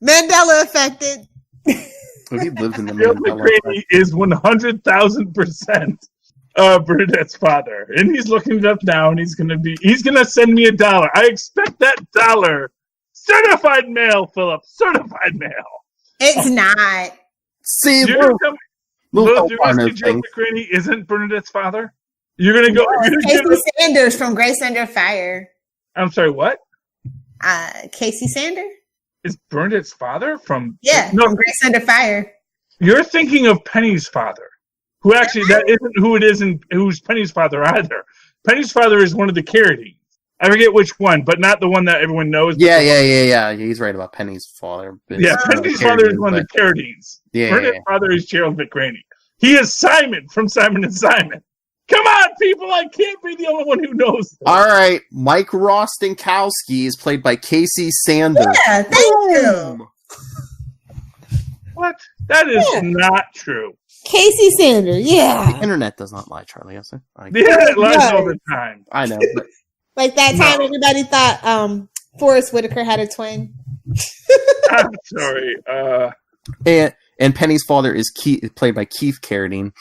Mandela affected. Well, he lives in the Gerald McCraney is 100,000% Bernadette's father, and he's looking it up now, and he's gonna send me $1. I expect that $1. Certified mail, Philip. Certified mail. It's not. See, Gerald McCraney isn't Bernadette's father? You're gonna go. Casey Sanders from Grace Under Fire. I'm sorry, what? Casey Sanders is Bernadette's father from? Yeah, from Grace Under Fire. You're thinking of Penny's father, who actually that isn't who it is, and who's Penny's father either. Penny's father is one of the Carradines. I forget which one, but not the one that everyone knows. Yeah. He's right about Penny's father. Yeah, Penny's father is one of the Carradines. Yeah, Bernadette's father is Gerald McCraney. He is Simon from Simon and Simon. Come on, people! I can't be the only one who knows this. All right, Mike Rostenkowski is played by Casey Sanders. Yeah, thank you. What? That is not true. Casey Sanders, yeah. The internet does not lie, Charlie. Yes, sir. The internet lies all the time. I know. But... Like that time everybody thought Forrest Whitaker had a twin. I'm sorry. And Penny's father is played by Keith Carradine.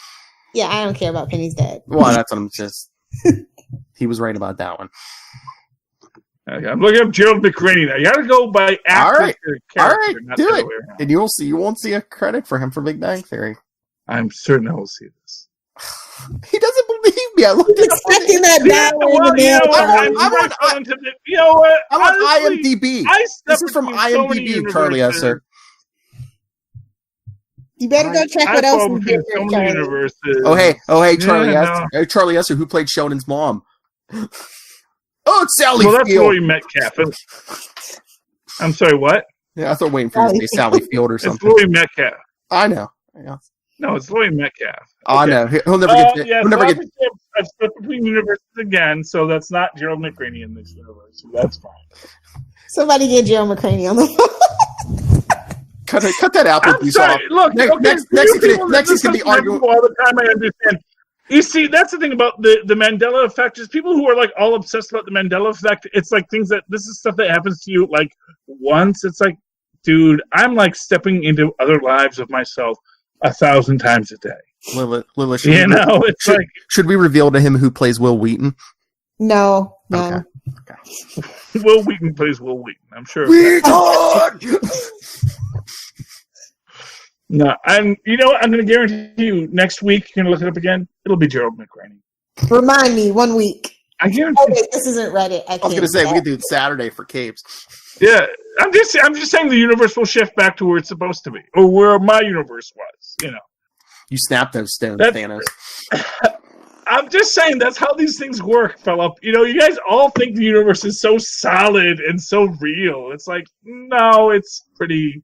Yeah, I don't care about Penny's dad. Well, that's what I'm just... He was right about that one. Okay, I'm looking up Gerald McCraney now. You gotta go by actor character. All right, do it. And you won't see a credit for him for Big Bang Theory. I'm certain I will see this. He doesn't believe me. I looked expecting that I'm on IMDb. This is from IMDb, Charlie Esser. You better go check what else is different, Charlie. Oh hey, Charlie Esser. Charlie Esser, who played Sheldon's mom. Oh, it's Sally Field. That's Roy Metcalf. I'm sorry, what? Yeah, I thought waiting for you to say Sally Field or something. It's Roy Metcalf. I know. Yeah. No, it's Roy Metcalf. Okay. I know. He'll never get. He'll never get. I've split between universes again, so that's not Gerald McCraney in this universe. So that's fine. Somebody get Gerald McCraney on the phone. Cut that Apple piece off. Look, next is going to be arguing all the time. I understand. You see, that's the thing about the Mandela effect is people who are like all obsessed about the Mandela effect. It's like things that this is stuff that happens to you like once. It's like, dude, I'm like stepping into other lives of myself 1,000 times a day. Lilith, should we reveal to him who plays Will Wheaton? No. Okay. Will Wheaton plays Will Wheaton. I'm sure. No, you know what? I'm going to guarantee you next week, you're going to look it up again. It'll be Gerald McCraney. Remind me 1 week. I guarantee. Wait, this isn't Reddit. I was going to say we could do it Saturday for Capes. Yeah, I'm just saying the universe will shift back to where it's supposed to be, or where my universe was. You know, you snapped those stones, Thanos. I'm just saying that's how these things work, Philip. You know, you guys all think the universe is so solid and so real. It's like, no, it's pretty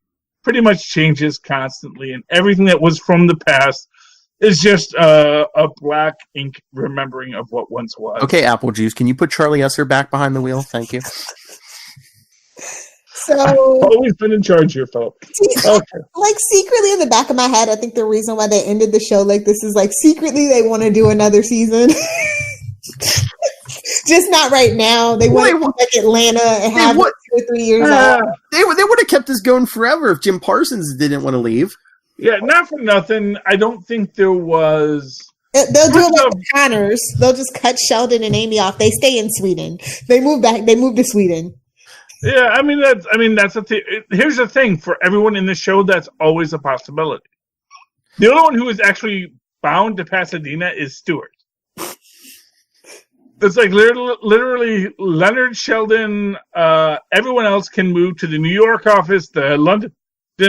much changes constantly, and everything that was from the past is just a black ink remembering of what once was. Okay, Apple Juice, can you put Charlie Esser back behind the wheel? Thank you. So I've always been in charge here, Philip. Okay. Like secretly in the back of my head, I think the reason why they ended the show like this is like secretly they want to do another season. Just not right now. They want to come back Atlanta and have 2 or 3 years off. They would have kept this going forever if Jim Parsons didn't want to leave. Yeah, not for nothing. I don't think there was. They'll do it like the Connors. They'll just cut Sheldon and Amy off. They stay in Sweden. They move back. They move to Sweden. Yeah, that's a thing. Here's the thing for everyone in the show. That's always a possibility. The only one who is actually bound to Pasadena is Stewart. It's like literally Leonard, Sheldon, everyone else can move to the New York office, the London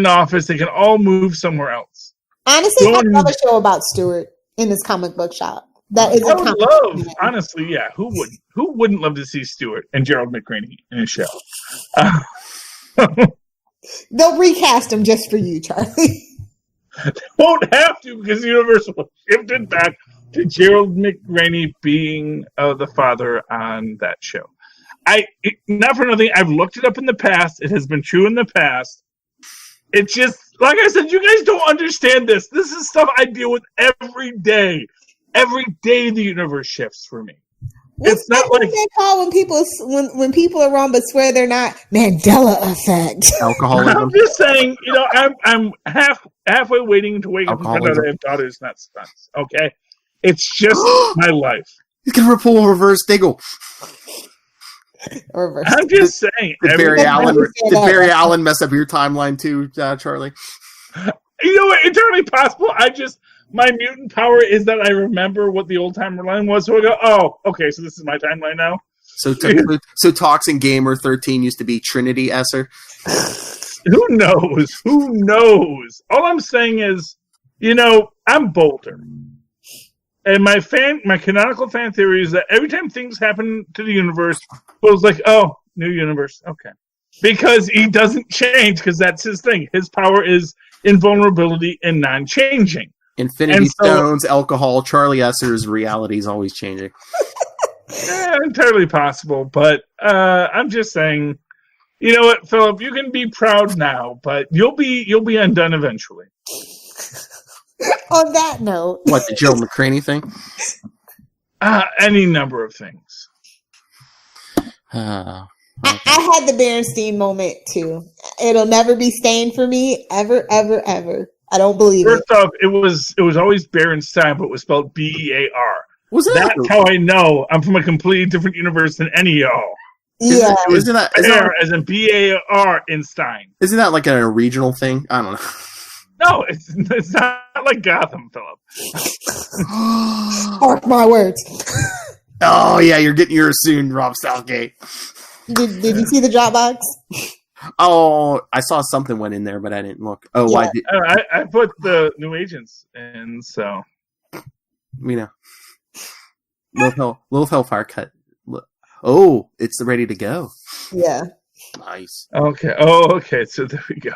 office. They can all move somewhere else. Honestly, I love a show about Stewart in his comic book shop. That is I a would compliment. love, honestly, yeah. Who wouldn't love to see Stewart and Gerald McRaney in a show? They'll recast him just for you, Charlie. Won't have to because Universal shifted back to Gerald McRaney being the father on that show. Not for nothing. I've looked it up in the past. It has been true in the past. It's just like I said. You guys don't understand this. This is stuff I deal with every day. Every day the universe shifts for me. It's not like they call when people are wrong but swear they're not. Mandela effect. Alcoholism. I'm just saying. I'm halfway waiting to wake up and find out I have daughters, not sons. Okay, it's just my life. You can pull a reverse Diggle. I'm just saying. Did Barry Allen mess up your timeline too, Charlie? You know what? Entirely possible. My mutant power is that I remember what the old timeline was. So I go, oh, okay, so this is my timeline now. So Toxin Gamer 13 used to be Trinity Esser. Who knows? Who knows? All I'm saying is, I'm bolder. And my canonical fan theory is that every time things happen to the universe, it was like, oh, new universe. Okay. Because he doesn't change, because that's his thing. His power is invulnerability and non-changing. Infinity Stones, alcohol, Charlie Esser's reality is always changing. Entirely possible, but I'm just saying, you know what, Philip, you can be proud now, but you'll be undone eventually. On that note, what, the Gerald McRaney thing? Any number of things. Okay. I had the Berenstein moment too. It'll never be stained for me, ever, ever, ever. I don't believe First off, it was always Berenstein, but it was spelled B-E-A-R. That's how I know I'm from a completely different universe than any of y'all. Yeah. Isn't that as in B-A-R in Stein. Isn't that like a regional thing? I don't know. No, it's not like Gotham, Philip. Mark my words. Oh, yeah, you're getting yours soon, Rob Southgate. Did you see the Dropbox? Oh, I saw something went in there, but I didn't look. Oh, yeah. I put the new agents in, so. You know. Little Hellfire cut. Oh, it's ready to go. Yeah. Nice. Okay. Oh, okay. So there we go.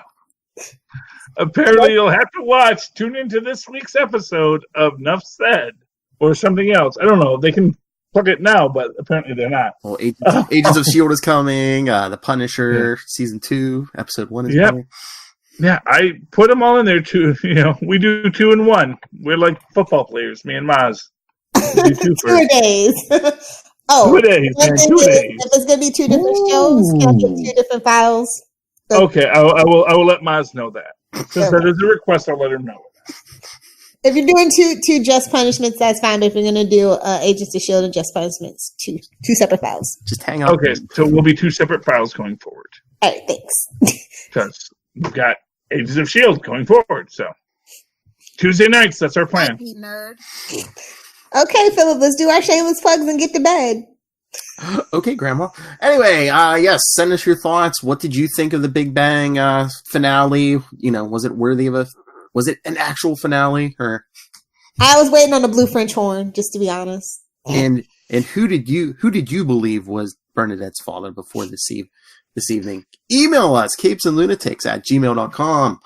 Apparently, you'll have to tune into this week's episode of Nuff Said or something else. I don't know. They can plug it now, but apparently they're not. Well, Agents of S.H.I.E.L.D. is coming. The Punisher, Season 2, Episode 1 is coming. Yeah, I put them all in there too. We do 2 and 1. We're like football players, me and Maz. We do 2 days. 2 days, man. 2 days. If it's going to be 2 different shows, can I get 2 different files? Okay, I will let Maz know that. Since that is a request, I'll let him know. If you're doing two Just Punishments, that's fine. But if you're going to do Agents of S.H.I.E.L.D. and Just Punishments, two separate files. Just hang on. Okay, so we'll be 2 separate files going forward. All right, thanks. Because we've got Agents of S.H.I.E.L.D. going forward, so. Tuesday nights, that's our plan. Nerd. Okay, Philip, let's do our shameless plugs and get to bed. Okay, Grandma. Anyway, yes, send us your thoughts. What did you think of the Big Bang finale? Was it worthy of was it an actual finale? Or I was waiting on the blue French horn, just to be honest. And who did you believe was Bernadette's father before this evening? Email us, capesandlunatics@gmail.com.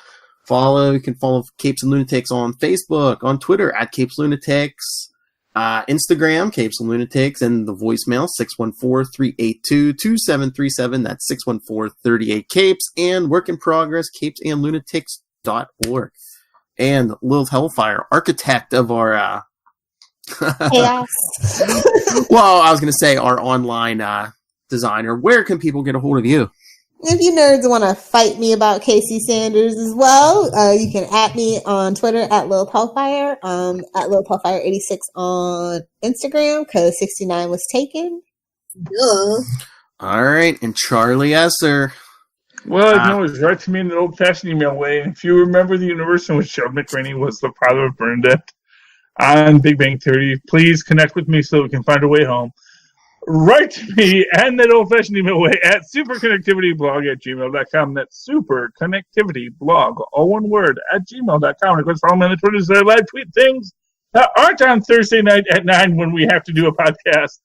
You can follow Capes and Lunatics on Facebook, on Twitter @CapesLunatics. Instagram, Capes and Lunatics, and the voicemail, 614-382-2737. That's 614-38-CAPES, and work in progress, capesandlunatics.org. And Lilith Hellfire, architect of our, Chaos. well, I was going to say our online designer. Where can people get a hold of you? If you nerds want to fight me about Casey Sanders as well, you can @ me on Twitter @Lilith Hellfire, @LilithHellfire86 on Instagram, because 69 was taken. Duh. All right, and Charlie Esser. Well, it was right to me in the old-fashioned email way. If you remember the universe in which Gerald McRaney was the father of Bernadette on Big Bang Theory, please connect with me so we can find a way home. Write to me and that old-fashioned email way superconnectivityblog@gmail.com. That's superconnectivityblog, all one word, @gmail.com. Request follow me on the Twitter so I live tweet things Art on Thursday night at 9 when we have to do a podcast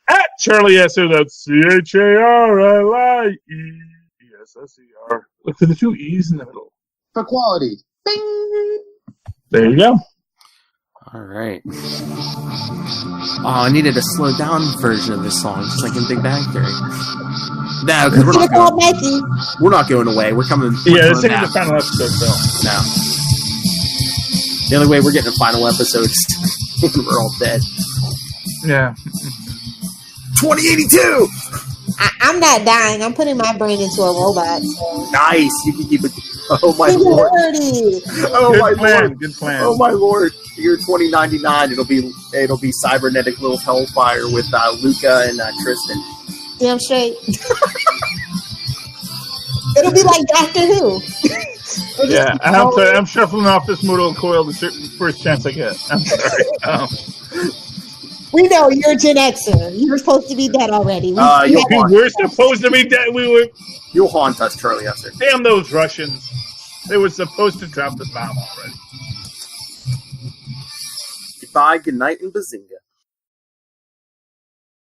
at Charlie Esser. That's CharlieEsser. Look for the 2 E's in the middle. For quality. Bing! There you go. All right. Oh, I needed a slowed down version of this song, just like in Big Bang Theory. No, because we're not going away. We're coming. Yeah, this ain't the final episode, Phil. No. The only way we're getting a final episode is when we're all dead. Yeah. 2082! I'm not dying. I'm putting my brain into a robot. So. Nice. You can keep it. Oh, my Lord. Oh, my Lord. Good plan. Oh, my Lord. Year 2099, it'll be cybernetic little hellfire with Luca and Tristan. Damn straight. It'll be like Doctor Who. Yeah, I'm shuffling off this mortal coil the first chance I get. I'm sorry. We know you're a Gen Xer. You're supposed to be dead already. We're supposed to be dead. You'll haunt us, Charlie Esser. Damn those Russians. They were supposed to drop the bomb already. Goodbye, good night, and bazinga.